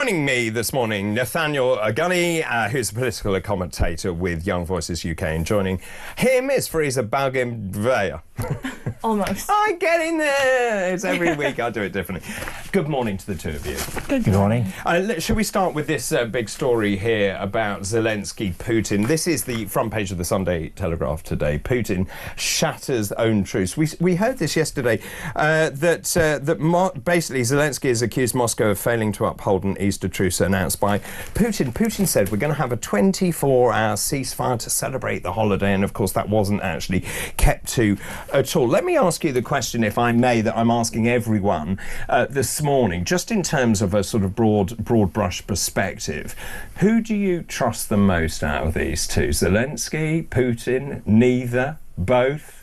Joining me this morning, Nathaniel Ogunniyi, who's a political commentator with Young Voices UK, and joining him is Fraser Balgin-Veya. Almost. I get in there. It's every week I do it differently. Good morning to the two of you. Good morning. Shall we start with this big story here about Zelensky, Putin? This is the front page of the Sunday Telegraph today. Putin shatters own truce. We heard this yesterday, that basically Zelensky has accused Moscow of failing to uphold an Easter truce announced by Putin. Putin said we're going to have a 24-hour ceasefire to celebrate the holiday, and of course that wasn't actually kept to at all. Let me ask you the question, if I may, that I'm asking everyone this morning, just in terms of a sort of broad brush perspective. Who do you trust the most out of these two? Zelensky, Putin, neither, both?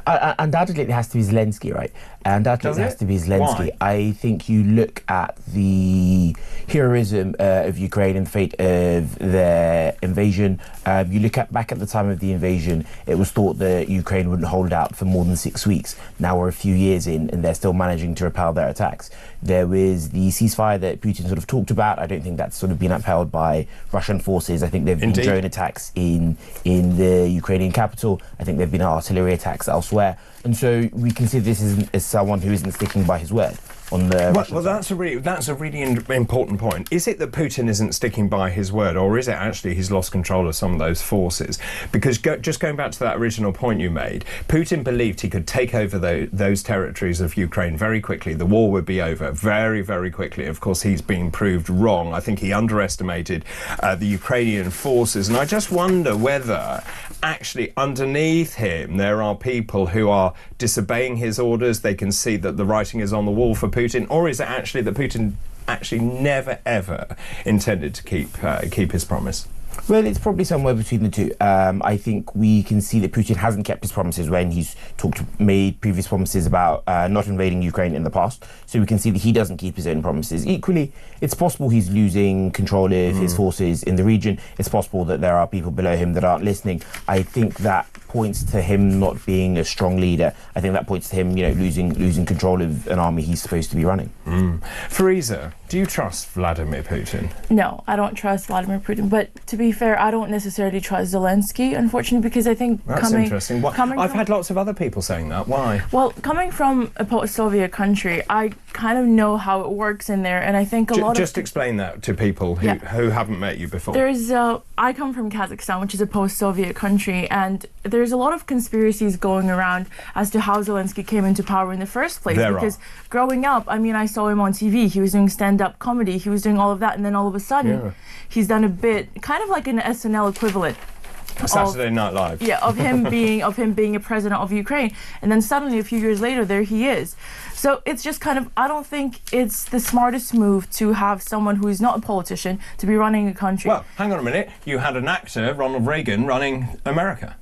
Undoubtedly, it has to be Zelensky, right? Undoubtedly, it has to be Zelensky. Why? I think you look at the heroism of Ukraine and the fate of their invasion. You look back at the time of the invasion, it was thought that Ukraine wouldn't hold out for more than 6 weeks. Now we're a few years in, and they're still managing to repel their attacks. There was the ceasefire that Putin sort of talked about. I don't think that's sort of been upheld by Russian forces. I think there have been drone attacks in the Ukrainian capital. I think there have been artillery attacks elsewhere. And so we consider this as someone who isn't sticking by his word on the Russian side. That's a really important point. Is it that Putin isn't sticking by his word, or is it actually he's lost control of some of those forces? Because just going back to that original point you made, Putin believed he could take over those territories of Ukraine very quickly. The war would be over very, very quickly. Of course, he's been proved wrong. I think he underestimated the Ukrainian forces. And I just wonder whether actually underneath him there are people who are disobeying his orders. They can see that the writing is on the wall for Putin, or is it actually that Putin actually never ever intended to keep his promise? Well, it's probably somewhere between the two. I think we can see that Putin hasn't kept his promises when he's made previous promises about not invading Ukraine in the past. So we can see that he doesn't keep his own promises. Equally, it's possible he's losing control of his forces in the region. It's possible that there are people below him that aren't listening. I think that points to him not being a strong leader. I think that points to him, losing control of an army he's supposed to be running. Fraser, do you trust Vladimir Putin? No, I don't trust Vladimir Putin. But to be fair, I don't necessarily trust Zelensky, unfortunately, because I think that's interesting. I've had lots of other people saying that. Why? Well, coming from a post-Soviet country, I kind of know how it works in there, and I think just explain that to people who haven't met you before. I come from Kazakhstan, which is a post-Soviet country, and there's a lot of conspiracies going around as to how Zelensky came into power in the first place. Because growing up, I saw him on TV. He was doing stand-up comedy. He was doing all of that, and then all of a sudden, he's done a bit, kind of like an SNL equivalent. Saturday Night Live. Yeah, of him being a president of Ukraine, and then suddenly a few years later, there he is. So it's just kind of, I don't think it's the smartest move to have someone who is not a politician to be running a country. Well, hang on a minute. You had an actor, Ronald Reagan, running America.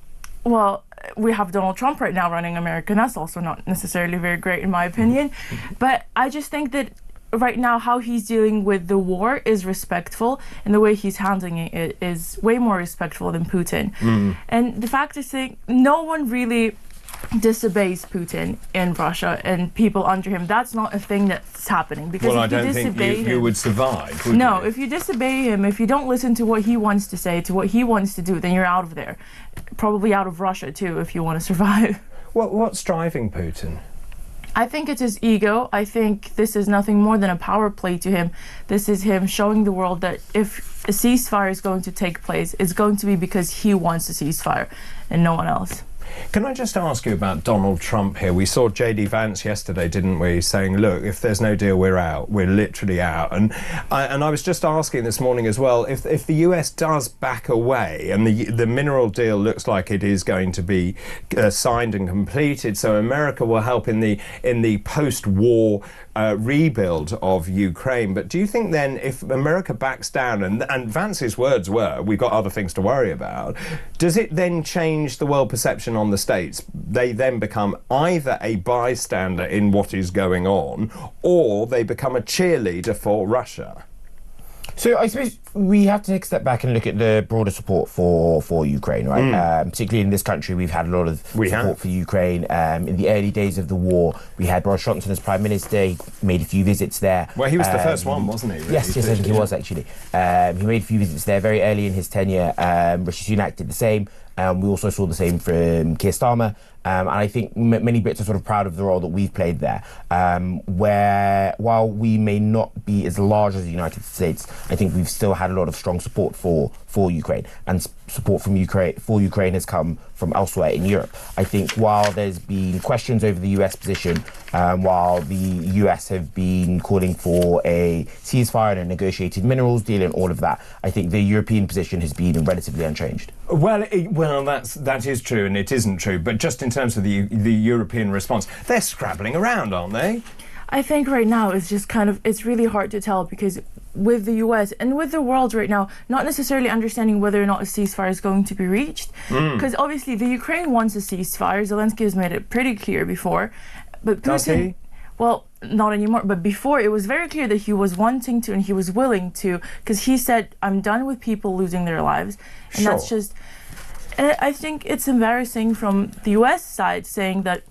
Well, we have Donald Trump right now running America, and that's also not necessarily very great in my opinion. But I just think that right now how he's dealing with the war is respectful, and the way he's handling it is way more respectful than Putin. And the fact is that no one really disobeys Putin in Russia and people under him. That's not a thing that's happening. Because I don't think you would survive, would you? If you disobey him, if you don't listen to what he wants to say, to what he wants to do, then you're out of there. Probably out of Russia too, if you want to survive. What's driving Putin? I think it's his ego. I think this is nothing more than a power play to him. This is him showing the world that if a ceasefire is going to take place, it's going to be because he wants a ceasefire and no one else. Can I just ask you about Donald Trump here? We saw J.D. Vance yesterday, didn't we, saying, look, if there's no deal, we're out. We're literally out. And I was just asking this morning as well, if the US does back away and the mineral deal looks like it is going to be signed and completed, so America will help in the post-war rebuild of Ukraine. But do you think then if America backs down, and Vance's words were, we've got other things to worry about, does it then change the world perception on the States? They then become either a bystander in what is going on, or they become a cheerleader for Russia. So I suppose we have to take a step back and look at the broader support for Ukraine, right? Particularly in this country, we've had a lot of support for Ukraine. In the early days of the war, we had Boris Johnson as Prime Minister. He made a few visits there. Well, he was the first one, wasn't he? Really? Yes, I think he was actually. He made a few visits there very early in his tenure. Rishi Sunak did the same. We also saw the same from Keir Starmer. And I think many Brits are sort of proud of the role that we've played there, where while we may not be as large as the United States, I think we've still had a lot of strong support for Ukraine, and support from Ukraine has come from elsewhere in Europe. I think while there's been questions over the US position, while the US have been calling for a ceasefire and a negotiated minerals deal and all of that, I think the European position has been relatively unchanged. Well, that is true, and it isn't true. But just in terms of the European response, they're scrabbling around, aren't they? I think right now it's just it's really hard to tell, because with the US and with the world right now, not necessarily understanding whether or not a ceasefire is going to be reached. Because obviously the Ukraine wants a ceasefire. Zelensky has made it pretty clear before. But Putin, does he? Well, not anymore. But before, it was very clear that he was wanting to and he was willing to, because he said, I'm done with people losing their lives. And that's just... And I think it's embarrassing from the US side saying that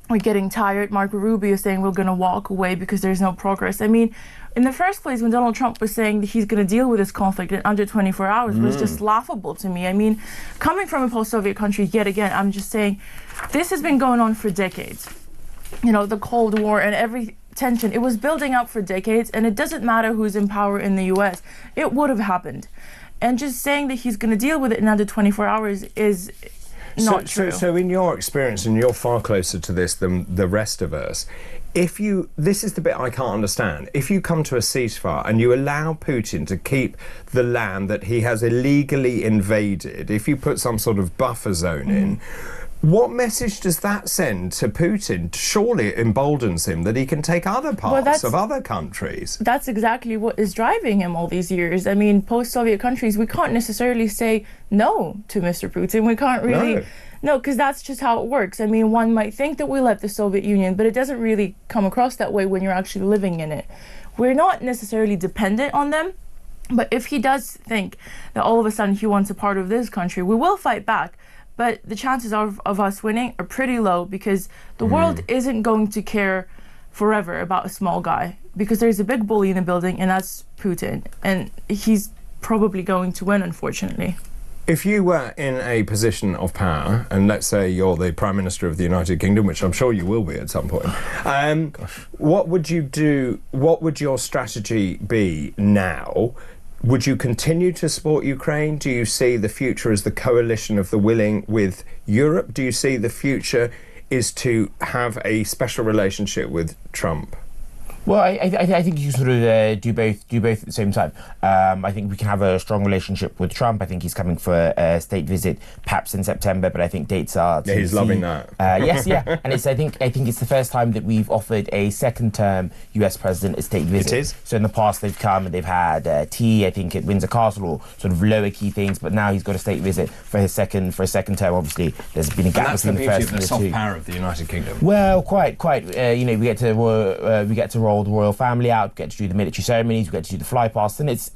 we're getting tired. Marco Rubio saying we're going to walk away because there's no progress. I mean, in the first place, when Donald Trump was saying that he's going to deal with this conflict in under 24 hours was just laughable to me. I mean, coming from a post-Soviet country, yet again, I'm just saying this has been going on for decades. You know, the Cold War and every tension, it was building up for decades, and it doesn't matter who's in power in the US. It would have happened. And just saying that he's going to deal with it in under 24 hours is not true. So in your experience, and you're far closer to this than the rest of us, this is the bit I can't understand. If you come to a ceasefire and you allow Putin to keep the land that he has illegally invaded, if you put some sort of buffer zone in, what message does that send to Putin? Surely it emboldens him that he can take other parts of other countries. That's exactly what is driving him all these years. I mean, post-Soviet countries, we can't necessarily say no to Mr. Putin. We can't really... No, because that's just how it works. I mean, one might think that we left the Soviet Union, but it doesn't really come across that way when you're actually living in it. We're not necessarily dependent on them, but if he does think that all of a sudden he wants a part of this country, we will fight back. But the chances of us winning are pretty low, because the world isn't going to care forever about a small guy, because there's a big bully in the building, and that's Putin. And he's probably going to win, unfortunately. If you were in a position of power, and let's say you're the Prime Minister of the United Kingdom, which I'm sure you will be at some point, what would you do? What would your strategy be now? Would you continue to support Ukraine? Do you see the future as the coalition of the willing with Europe? Do you see the future is to have a special relationship with Trump? Well, I think you sort of do both at the same time. I think we can have a strong relationship with Trump. I think he's coming for a state visit, perhaps in September, but I think dates are... Yeah, he's loving that. Yes, yeah. And I think it's the first time that we've offered a second-term US president a state visit. It is. So in the past, they've come and they've had tea, I think, at Windsor Castle, or sort of lower key things, but now he's got a state visit for a second term. Obviously, there's been a gap between the first and the two. That's the beauty of the soft power of the United Kingdom. Well, quite. We get to roll the royal family out, we get to do the military ceremonies, we get to do the fly past, and it's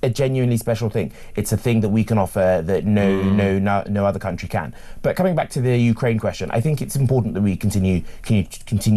a genuinely special thing. It's a thing that we can offer that no other country can. But coming back to the Ukraine question, I think it's important that we continue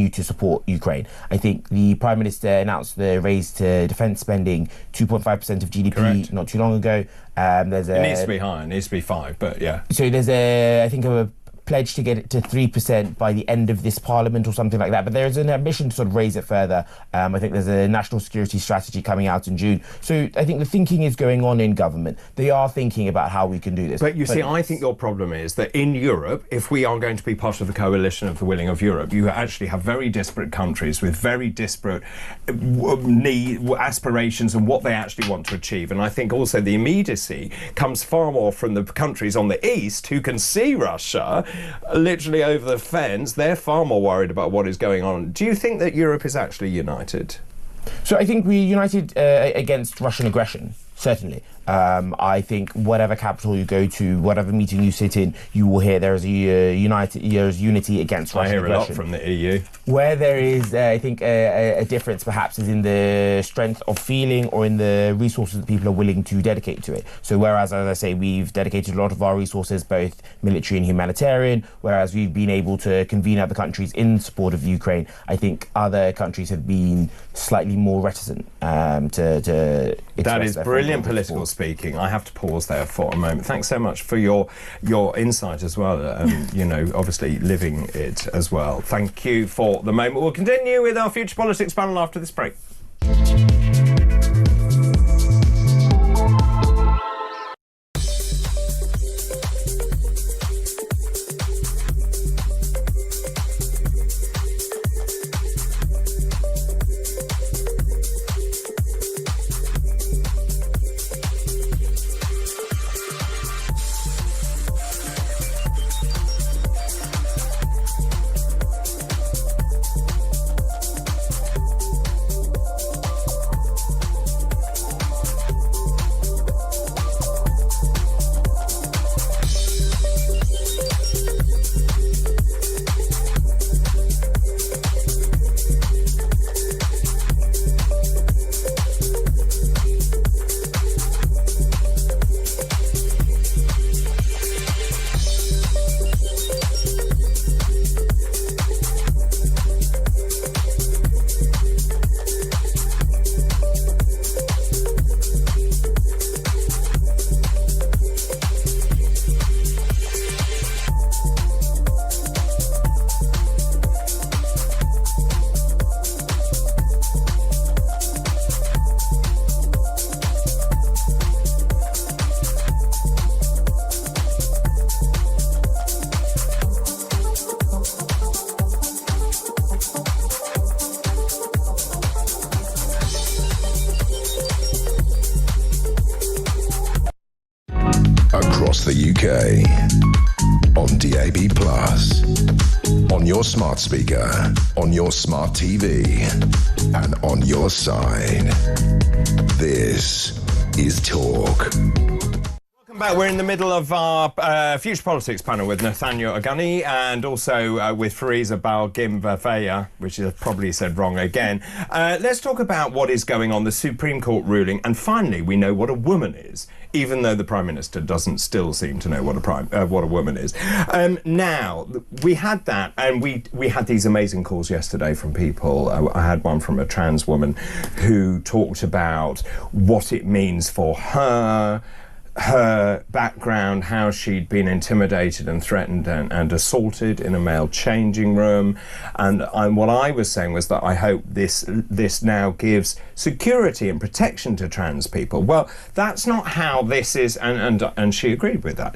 to support Ukraine. I think the Prime Minister announced the raise to defence spending 2.5% of GDP Correct. Not too long ago. It needs to be higher, it needs to be 5%, but yeah. So there's a pledge to get it to 3% by the end of this parliament or something like that. But there is an ambition to sort of raise it further. I think there's a national security strategy coming out in June. So I think the thinking is going on in government. They are thinking about how we can do this. But you see, I think your problem is that in Europe, if we are going to be part of the coalition of the willing of Europe, you actually have very disparate countries with very disparate aspirations and what they actually want to achieve. And I think also the immediacy comes far more from the countries on the east who can see Russia literally over the fence. They're far more worried about what is going on. Do you think that Europe is actually united? So I think we're united against Russian aggression. Certainly. I think whatever capital you go to, whatever meeting you sit in, you will hear there's unity against Russian I hear a lot aggression. from the EU. Where there is, I think, a difference perhaps is in the strength of feeling or in the resources that people are willing to dedicate to it. So whereas, as I say, we've dedicated a lot of our resources, both military and humanitarian, whereas we've been able to convene other countries in support of Ukraine, I think other countries have been slightly more reticent to express That is their brilliant fundamental political support. speaking. I have to pause there for a moment. Thanks so much for your insight as well. Obviously living it as well. Thank you for the moment. We'll continue with our Future Politics panel after this break. Across the UK, on DAB+, on your smart speaker, on your smart TV, and on your side. This is Talk. Welcome back. We're in the middle of our Future Politics panel with Nathaniel Ogunniyi and also with Fariza Balgimvafeya, which is probably said wrong again. Let's talk about what is going on, the Supreme Court ruling, and finally we know what a woman is, even though the Prime Minister doesn't still seem to know what a woman is. Now, we had that, and we had these amazing calls yesterday from people. I had one from a trans woman who talked about what it means for her background, how she'd been intimidated and threatened and assaulted in a male changing room. And what I was saying was that I hope this now gives security and protection to trans people. Well, that's not how this is, and she agreed with that.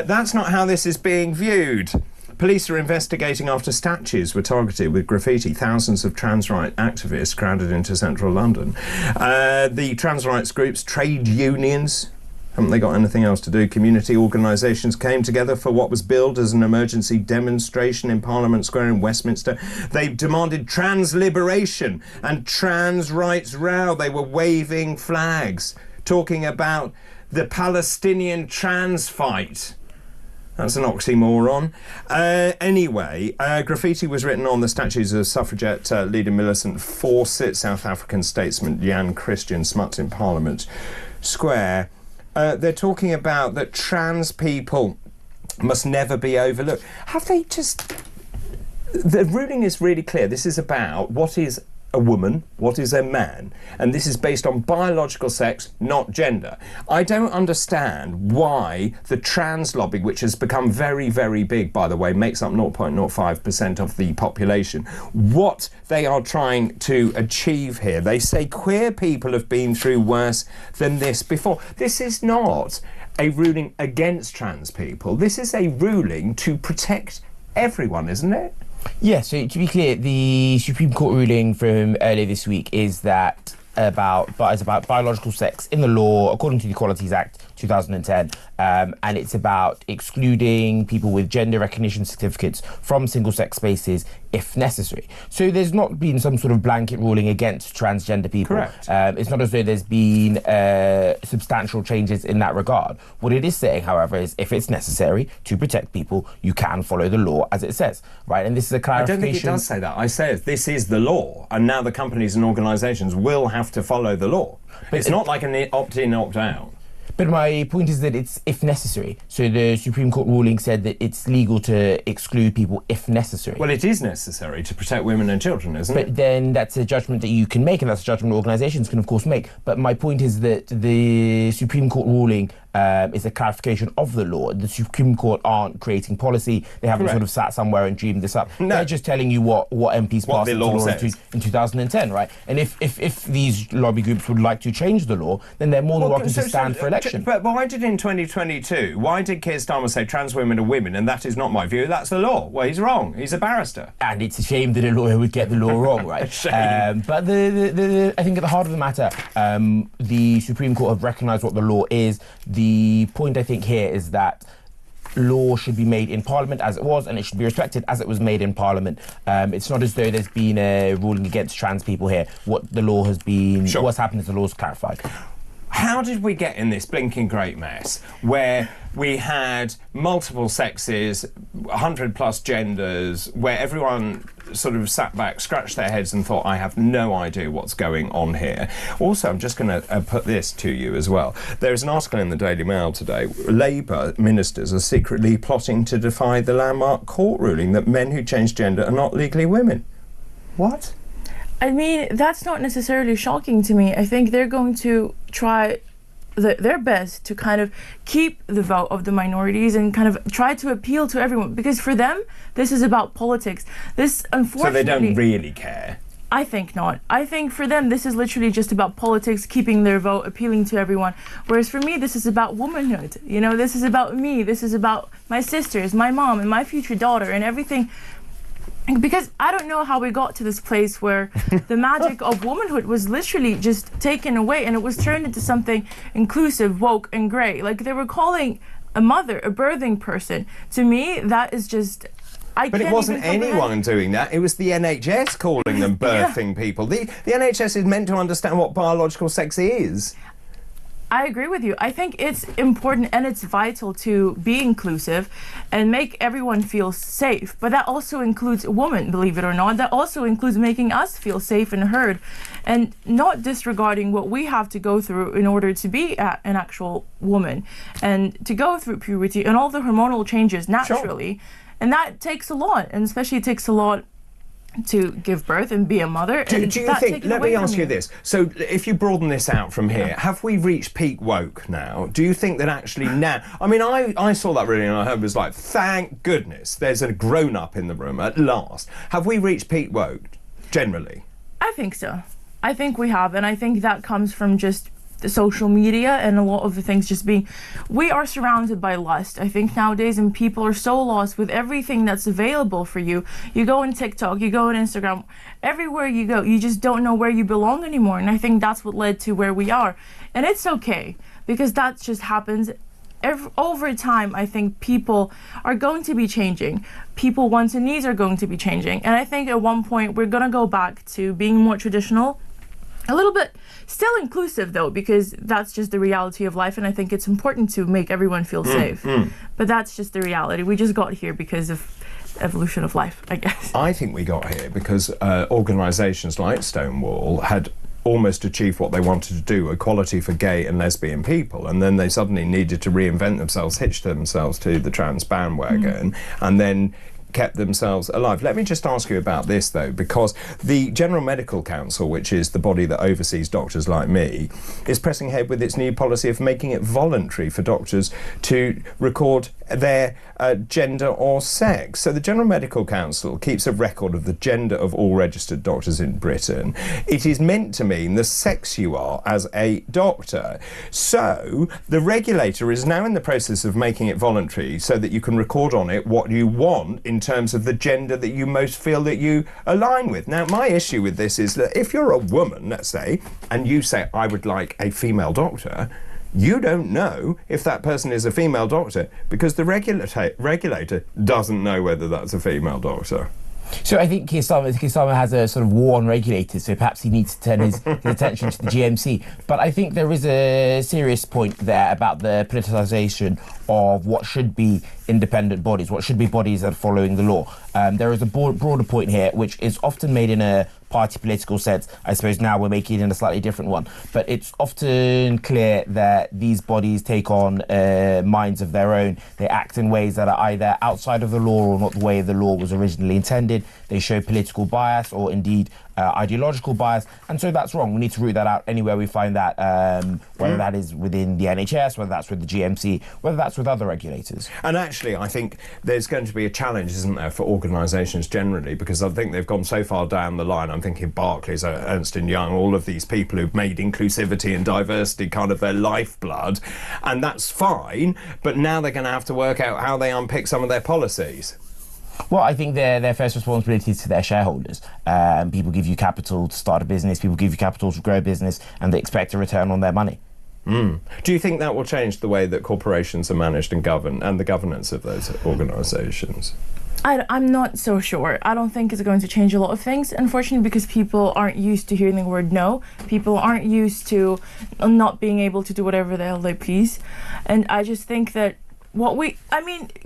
That's not how this is being viewed. Police are investigating after statues were targeted with graffiti. Thousands of trans rights activists crowded into central London. The trans rights groups, trade unions, haven't they got anything else to do? Community organisations came together for what was billed as an emergency demonstration in Parliament Square in Westminster. They demanded trans liberation and trans rights row. They were waving flags, talking about the Palestinian trans fight. That's an oxymoron. Anyway, graffiti was written on the statues of suffragette leader Millicent Fawcett, South African statesman Jan Christian Smuts in Parliament Square. They're talking about that trans people must never be overlooked. Have they just... The ruling is really clear. This is about what is a woman, what is a man, and this is based on biological sex, not gender. I don't understand why the trans lobby, which has become very, very big, by the way, makes up 0.05% of the population, what they are trying to achieve here. They say queer people have been through worse than this before. This is not a ruling against trans people. This is a ruling to protect everyone, isn't it? Yeah, so to be clear, the Supreme Court ruling from earlier this week is that about biological sex in the law according to the Equalities Act 2010, and it's about excluding people with gender recognition certificates from single-sex spaces if necessary. So there's not been some sort of blanket ruling against transgender people. Correct. It's not as though there's been substantial changes in that regard. What it is saying, however, is if it's necessary to protect people, you can follow the law as it says, right? And this is a I clarification. don't think it does say that. I say this is the law, and now the companies and organisations will have to follow the law. It's not like an opt-in, opt-out. But my point is that it's if necessary. So the Supreme Court ruling said that it's legal to exclude people if necessary. Well, it is necessary to protect women and children, isn't it? But then that's a judgment that you can make, and that's a judgment organisations can, of course, make. But my point is that the Supreme Court ruling is a clarification of the law. The Supreme Court aren't creating policy. They haven't Correct. sort of sat somewhere and dreamed this up. No. They're just telling you what MPs What passed the into law law says. in 2010, right? And if these lobby groups would like to change the law, then they're more than welcome to stand for election. But why did in 2022, why did Keir Starmer say trans women are women, and that is not my view, that's the law? Well, he's wrong. He's a barrister. And it's a shame that a lawyer would get the law wrong, right? Shame. But I think at the heart of the matter, the Supreme Court have recognised what the law is. The point I think here is that law should be made in Parliament as it was, and it should be respected as it was made in Parliament. It's not as though there's been a ruling against trans people here. What the law has been, Sure. what's happened is the law's clarified. How did we get in this blinking great mess where we had multiple sexes, 100 plus genders, where everyone sort of sat back, scratched their heads and thought, I have no idea what's going on here? Also, I'm just going to put this to you as well. There is an article in the Daily Mail today. Labour ministers are secretly plotting to defy the landmark court ruling that men who change gender are not legally women. What? I mean, that's not necessarily shocking to me. I think they're going to try their best to kind of keep the vote of the minorities and kind of try to appeal to everyone, because for them, this is about politics. This, unfortunately... So they don't really care? I think not. I think for them, this is literally just about politics, keeping their vote, appealing to everyone. Whereas for me, this is about womanhood. You know, this is about me. This is about my sisters, my mom, and my future daughter, and everything. Because I don't know how we got to this place where the magic of womanhood was literally just taken away, and it was turned into something inclusive, woke, and grey. Like, they were calling a mother a birthing person. To me, that is just... But it wasn't anyone doing that. It was the NHS calling them birthing people. The NHS is meant to understand what biological sex is. I agree with you. I think it's important and it's vital to be inclusive and make everyone feel safe. But that also includes women, believe it or not. That also includes making us feel safe and heard, and not disregarding what we have to go through in order to be an actual woman and to go through puberty and all the hormonal changes naturally. Sure. And that takes a lot, and especially it takes a lot to give birth and be a mother. Do you think, let me ask you this, so if you broaden this out from here, have we reached peak woke now? Do you think that actually now, I mean, I saw that really and I was like, thank goodness there's a grown-up in the room at last. Have we reached peak woke, generally? I think so. I think we have, and I think that comes from just the social media and a lot of the things just being... We are surrounded by lust, I think, nowadays, and people are so lost with everything that's available for you. You go on TikTok, you go on Instagram, everywhere you go, you just don't know where you belong anymore, and I think that's what led to where we are. And it's okay, because that just happens. Over time, I think people are going to be changing. People's wants and needs are going to be changing. And I think at one point, we're going to go back to being more traditional, a little bit still inclusive though, because that's just the reality of life, and I think it's important to make everyone feel safe. But that's just the reality. We just got here because of evolution of life, I guess. I think we got here because organisations like Stonewall had almost achieved what they wanted to do, equality for gay and lesbian people, and then they suddenly needed to reinvent themselves, hitch themselves to the trans bandwagon, and then kept themselves alive. Let me just ask you about this though, because the General Medical Council, which is the body that oversees doctors like me, is pressing ahead with its new policy of making it voluntary for doctors to record their gender or sex. So the General Medical Council keeps a record of the gender of all registered doctors in Britain. It is meant to mean the sex you are as a doctor. So the regulator is now in the process of making it voluntary so that you can record on it what you want in terms of the gender that you most feel that you align with. Now, my issue with this is that if you're a woman, let's say, and you say, I would like a female doctor, you don't know if that person is a female doctor because the regulator doesn't know whether that's a female doctor. So I think Keir Starmer has a sort of war on regulators, so perhaps he needs to turn his attention to the GMC. But I think there is a serious point there about the politicisation of what should be independent bodies, what should be bodies that are following the law. There is a broader point here, which is often made in a party political sense. I suppose now we're making it in a slightly different one. But it's often clear that these bodies take on minds of their own. They act in ways that are either outside of the law or not the way the law was originally intended. They show political bias or indeed ideological bias, and so that's wrong. We need to root that out anywhere we find that, whether that is within the NHS, whether that's with the GMC, whether that's with other regulators. And actually, I think there's going to be a challenge, isn't there, for organisations generally, because I think they've gone so far down the line. I'm thinking Barclays, Ernst & Young, all of these people who've made inclusivity and diversity kind of their lifeblood, and that's fine, but now they're going to have to work out how they unpick some of their policies. Well, I think their first responsibility is to their shareholders. People give you capital to start a business, people give you capital to grow a business, and they expect a return on their money. Do you think that will change the way that corporations are managed and governed, and the governance of those organisations? I'm not so sure. I don't think it's going to change a lot of things, unfortunately, because people aren't used to hearing the word no. People aren't used to not being able to do whatever the hell they please. And I just think that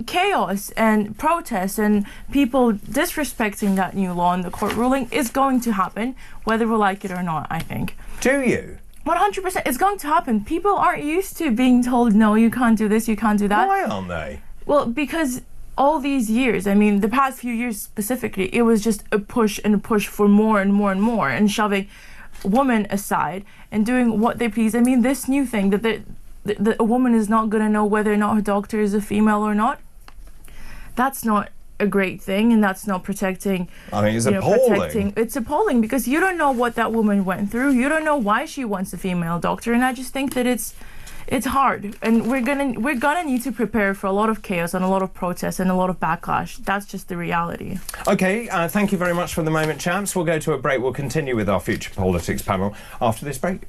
chaos and protests and people disrespecting that new law and the court ruling is going to happen, whether we like it or not, I think. Do you? 100%. It's going to happen. People aren't used to being told, no, you can't do this, you can't do that. Why aren't they? Well, because all these years, the past few years specifically, it was just a push and a push for more and more and more and shoving women aside and doing what they please. This new thing that a woman is not going to know whether or not her doctor is a female or not. That's not a great thing, and that's not protecting. It's appalling. It's appalling because you don't know what that woman went through. You don't know why she wants a female doctor, and I just think that it's hard, and we're gonna need to prepare for a lot of chaos and a lot of protests and a lot of backlash. That's just the reality. Okay, thank you very much for the moment, champs. We'll go to a break. We'll continue with our Future Politics panel after this break.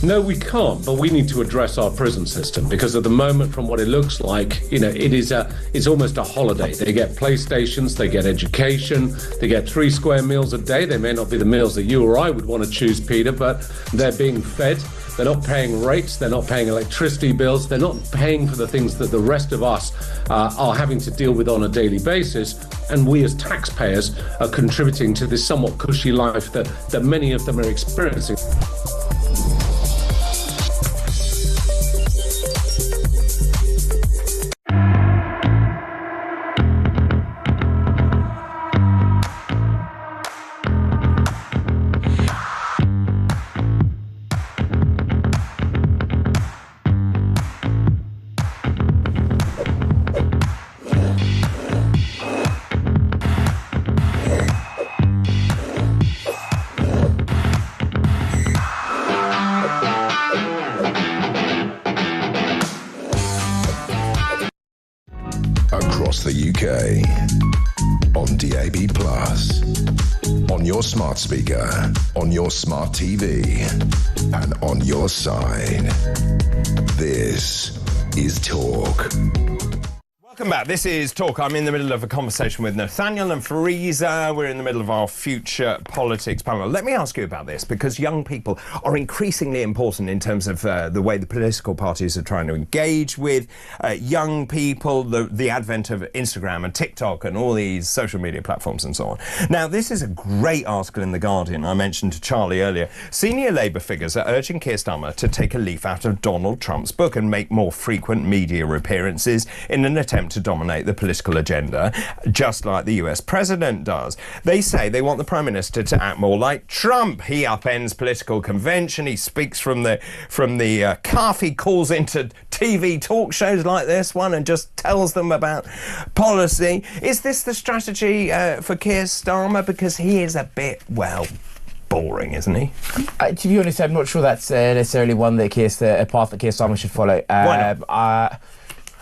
No, we can't, but we need to address our prison system because at the moment, from what it looks like, it's almost a holiday. They get PlayStations, they get education, they get 3 square meals a day. They may not be the meals that you or I would want to choose, Peter, but they're being fed. They're not paying rates, they're not paying electricity bills, they're not paying for the things that the rest of us are having to deal with on a daily basis. And we as taxpayers are contributing to this somewhat cushy life that many of them are experiencing. UK. On DAB+, on your smart speaker, on your smart TV, and on your side. This is Talk. Welcome back. This is Talk. I'm in the middle of a conversation with Nathaniel and Fariza. We're in the middle of our future politics panel. Let me ask you about this, because young people are increasingly important in terms of the way the political parties are trying to engage with young people, the advent of Instagram and TikTok and all these social media platforms and so on. Now, this is a great article in The Guardian I mentioned to Charlie earlier. Senior Labour figures are urging Keir Starmer to take a leaf out of Donald Trump's book and make more frequent media appearances in an attempt to dominate the political agenda, just like the US president does. They say they want the Prime Minister to act more like Trump. He upends political convention, he speaks from the cuff, he calls into TV talk shows like this one and just tells them about policy. Is this the strategy for Keir Starmer? Because he is a bit, well, boring, isn't he? To be honest, I'm not sure that's necessarily a path that Keir Starmer should follow. Why not?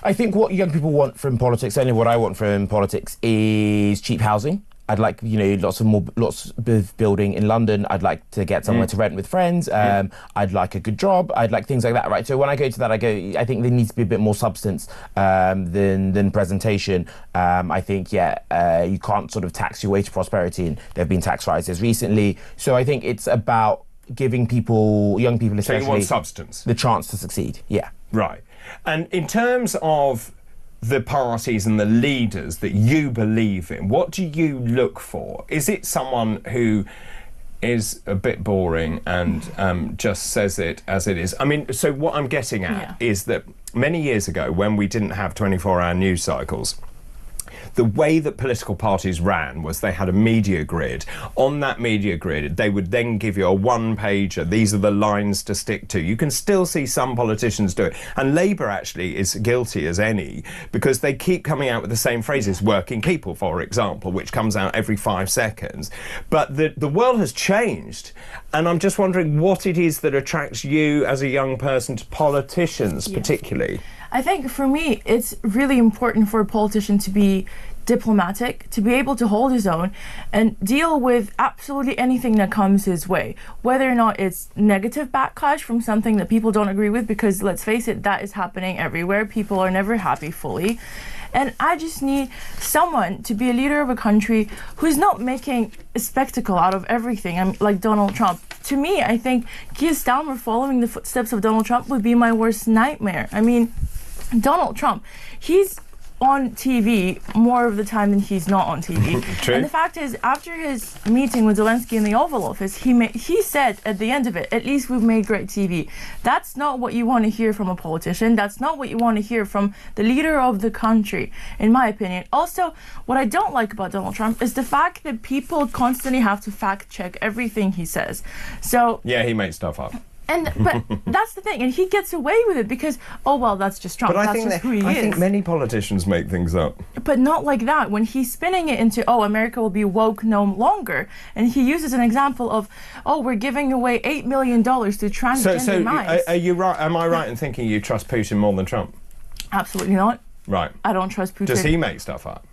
I think what young people want from politics, certainly what I want from politics, is cheap housing. I'd like, lots of building in London. I'd like to get somewhere to rent with friends. I'd like a good job. I'd like things like that, right? So when I go to that, I think there needs to be a bit more substance than presentation. I think, you can't sort of tax your way to prosperity, and there have been tax rises recently. So I think it's about giving young people especially, so you want substance, the chance to succeed. Yeah. Right. And in terms of the parties and the leaders that you believe in, what do you look for? Is it someone who is a bit boring and just says it as it is? I mean, so what I'm getting at is that many years ago, when we didn't have 24-hour news cycles, the way that political parties ran was they had a media grid. On that media grid, they would then give you a one-pager. These are the lines to stick to. You can still see some politicians do it. And Labour actually is guilty as any, because they keep coming out with the same phrases, working people, for example, which comes out every 5 seconds. But the world has changed. And I'm just wondering what it is that attracts you as a young person to politicians, particularly. I think for me, it's really important for a politician to be diplomatic, to be able to hold his own and deal with absolutely anything that comes his way, whether or not it's negative backlash from something that people don't agree with, because let's face it, that is happening everywhere. People are never happy fully. And I just need someone to be a leader of a country who's not making a spectacle out of everything. I'm like Donald Trump. To me, I think Keir Starmer following the footsteps of Donald Trump would be my worst nightmare. I mean, Donald Trump, he's on TV more of the time than he's not on TV. True. And the fact is, after his meeting with Zelensky in the Oval Office, he said at the end of it, at least we've made great TV. That's not what you want to hear from a politician. That's not what you want to hear from the leader of the country, in my opinion. Also, what I don't like about Donald Trump is the fact that people constantly have to fact check everything he says. So yeah, he makes stuff up. But that's the thing, and he gets away with it because, that's just Trump. But that's just who he is. I think many politicians make things up. But not like that. When he's spinning it into, America will be woke no longer, and he uses an example of, we're giving away $8 million to transgender minds. Are you right? Am I right in thinking you trust Putin more than Trump? Absolutely not. Right. I don't trust Putin. Does he make stuff up?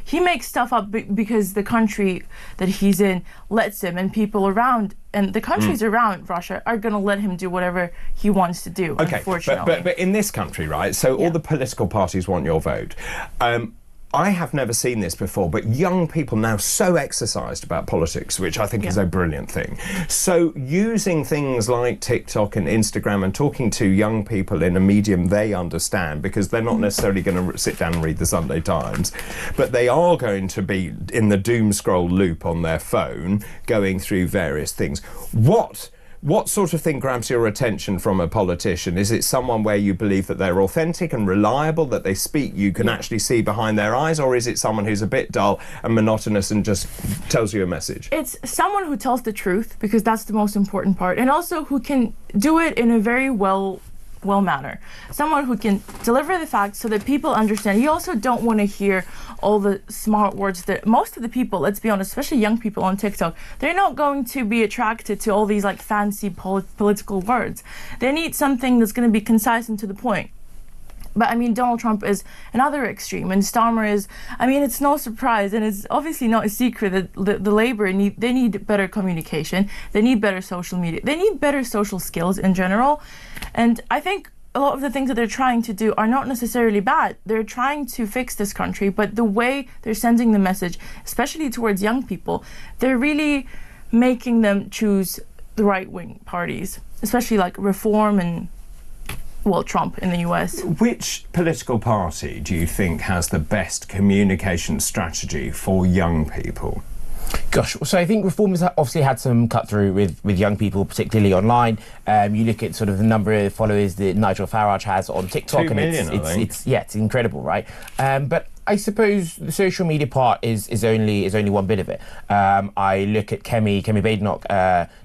He makes stuff up because the country that he's in lets him, and people around, and the countries around Russia are going to let him do whatever he wants to do, unfortunately. But in this country, right, so all the political parties want your vote. I have never seen this before, but young people now so exercised about politics, which I think is a brilliant thing. So using things like TikTok and Instagram and talking to young people in a medium they understand, because they're not necessarily going to sit down and read the Sunday Times, but they are going to be in the doom scroll loop on their phone, going through various things. What sort of thing grabs your attention from a politician? Is it someone where you believe that they're authentic and reliable, that they speak, you can actually see behind their eyes, or is it someone who's a bit dull and monotonous and just tells you a message? It's someone who tells the truth, because that's the most important part, and also who can do it in a very well manner. Someone who can deliver the facts so that people understand. You also don't want to hear all the smart words that most of the people, let's be honest, especially young people on TikTok, they're not going to be attracted to all these like fancy political words. They need something that's going to be concise and to the point. But I mean, Donald Trump is another extreme, and Starmer is. I mean, it's no surprise, and it's obviously not a secret that the Labour need better communication. They need better social media. They need better social skills in general, and I think a lot of the things that they're trying to do are not necessarily bad. They're trying to fix this country, but the way they're sending the message, especially towards young people, they're really making them choose the right-wing parties, especially like Reform and, well, Trump in the US. Which political party do you think has the best communication strategy for young people? Gosh, so I think Reform has obviously had some cut through with young people, particularly online. You look at sort of the number of followers that Nigel Farage has on TikTok, 2 million, it's incredible, right? But I suppose the social media part is only one bit of it. I look at Kemi Badenoch,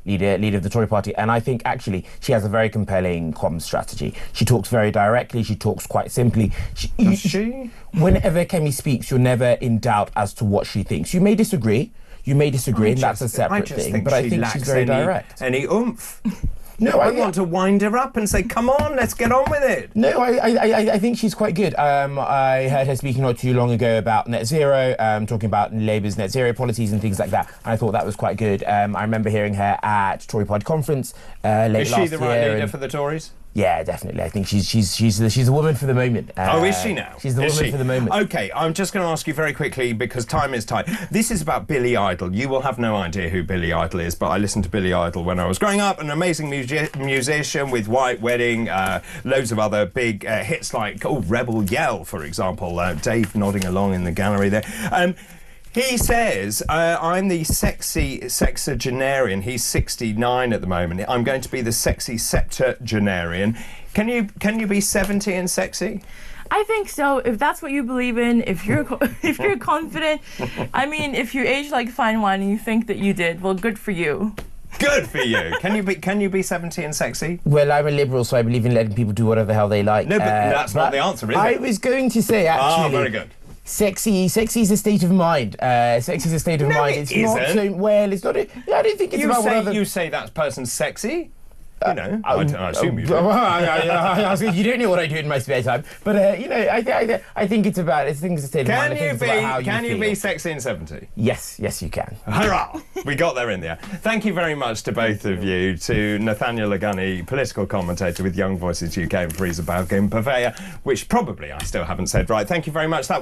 leader of the Tory party, and I think actually she has a very compelling comms strategy. She talks very directly. She talks quite simply. Whenever Kemi speaks, you're never in doubt as to what she thinks. You may disagree, and that's a separate thing. But I think she's very direct. Any oomph. No, I want to wind her up and say, come on, let's get on with it. No, I think she's quite good. I heard her speaking not too long ago about net zero, talking about Labour's net zero policies and things like that. And I thought that was quite good. I remember hearing her at Tory Party conference late last year. Is she the right leader for the Tories? Yeah, definitely. I think she's a woman for the moment. Oh, is she now? She's the woman for the moment. Okay, I'm just going to ask you very quickly because time is tight. This is about Billy Idol. You will have no idea who Billy Idol is, but I listened to Billy Idol when I was growing up. An amazing musician with White Wedding, loads of other big hits like Rebel Yell, for example. Dave nodding along in the gallery there. He says, I'm the sexy sexagenarian. He's 69 at the moment. I'm going to be the sexy septuagenarian. Can you be 70 and sexy? I think so. If that's what you believe in, if you're confident, I mean, if you age like fine wine and you think that you did, well, good for you. Good for you. Can you be 70 and sexy? Well, I'm a liberal, so I believe in letting people do whatever the hell they like. No, but that's not the answer, is it? I was going to say, actually. Oh, very good. Sexy is a state of mind. Sexy is a state of mind. It's not so well. It's not. I don't think it's about what other. You say that person's sexy. You know, I assume you do. You don't know what I do in my spare time, but I think it's about. I think it's a state of mind. Can you be sexy in 70? Yes, you can. Hurrah! We got there in the end. Thank you very much to both of you, to Nathaniel Ogunniyi, political commentator with Young Voices UK, and Fariza Balgin Pavea, which probably I still haven't said right. Thank you very much. That